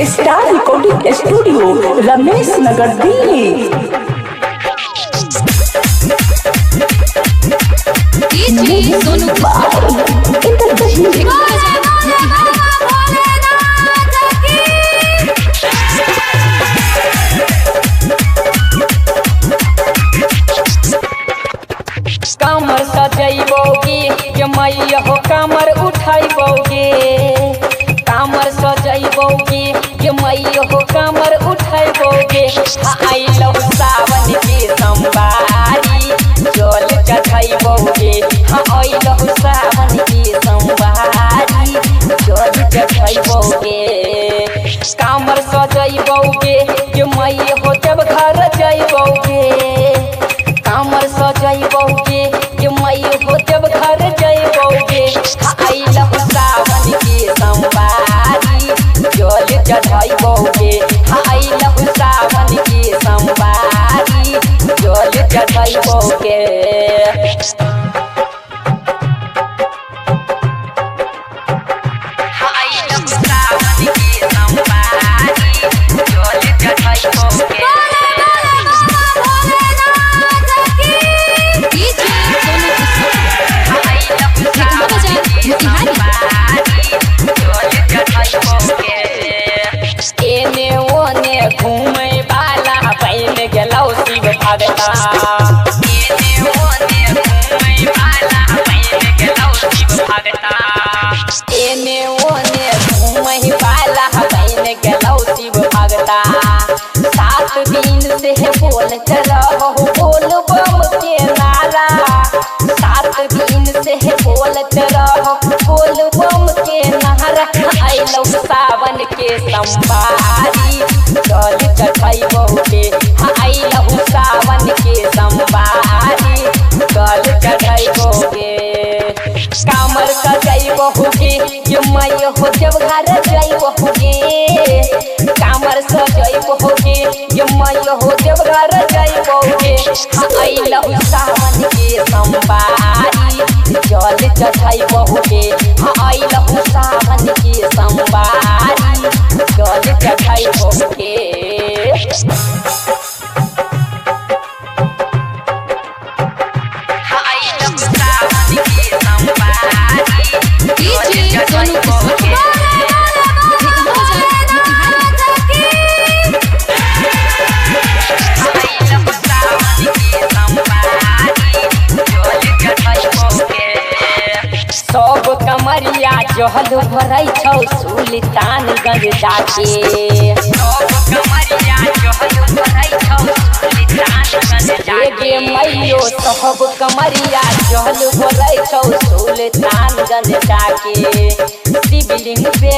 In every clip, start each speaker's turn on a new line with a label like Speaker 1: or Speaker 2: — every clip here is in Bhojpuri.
Speaker 1: Star recording studio Ramesh Nagar Delhi.
Speaker 2: कमर सजैबोगे के मैया हो कमर उठाइबोगे, कमर सजैबोगे के मैया हो कमर उठाइबोगे। आइलो सावन के सोमवारी जल चढ़ाइबोगे, आइलो सावन के सोमवारी जल चढ़ाइबोगे। कमर सजैबोगे के मैया हो जब घर जइबोगे, कमर सजैबोगे के मैया हो जब घर जइबोगे। आइलहु सावन के सोमवारी जल चढ़ाइबोगे, आइलहु सावन के सोमवारी जल चढ़ाइबोगे। आइलहु सावन के सोमवारी जल चढ़ाइबोगे। एने ओने घूमे वाला बन गेलौ शिव भगता, एने ओने घूमे वाला बन गेलौ शिव भगता, एने ओने घूमे वाला बन गेलौ शिव भगता। 7 दिन से बोलत रहो बोल बम के नारा, 7 दिन से बोलत रहो बोल बम के नारा। आइलौ सावन के सोमवारी जल चढ़ाइबोगे, आइलौ सावन के सोमवारी जल चढ़ाइबोगे। कमर सजैबोगे के मैया हो जब घर जइबोगे, कमर सजैबोगे के मैया हो जब घर जइबोगे। आइलौ सावन के सोमवारी जल चढ़ाइबोगे, आइलौ सावन के सोमवारी जल चढ़ाइबोगे। आइलौ सावन के सोमवारी जल चढ़ाइबोगे। सब कमरिया जहल भरै छौ सुल्तानगंज जाके, सब कमरिया जहल भरै छौ सुल्तानगंज जाके। मैयो सब कमरिया जहल भरै छौ सुल्तानगंज जाके। शिवलिंग पे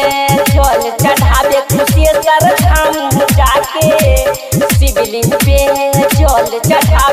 Speaker 2: जल चढ़ावे कुशेश्वर धाम जाके, शिवलिंग पे जल चढ़ा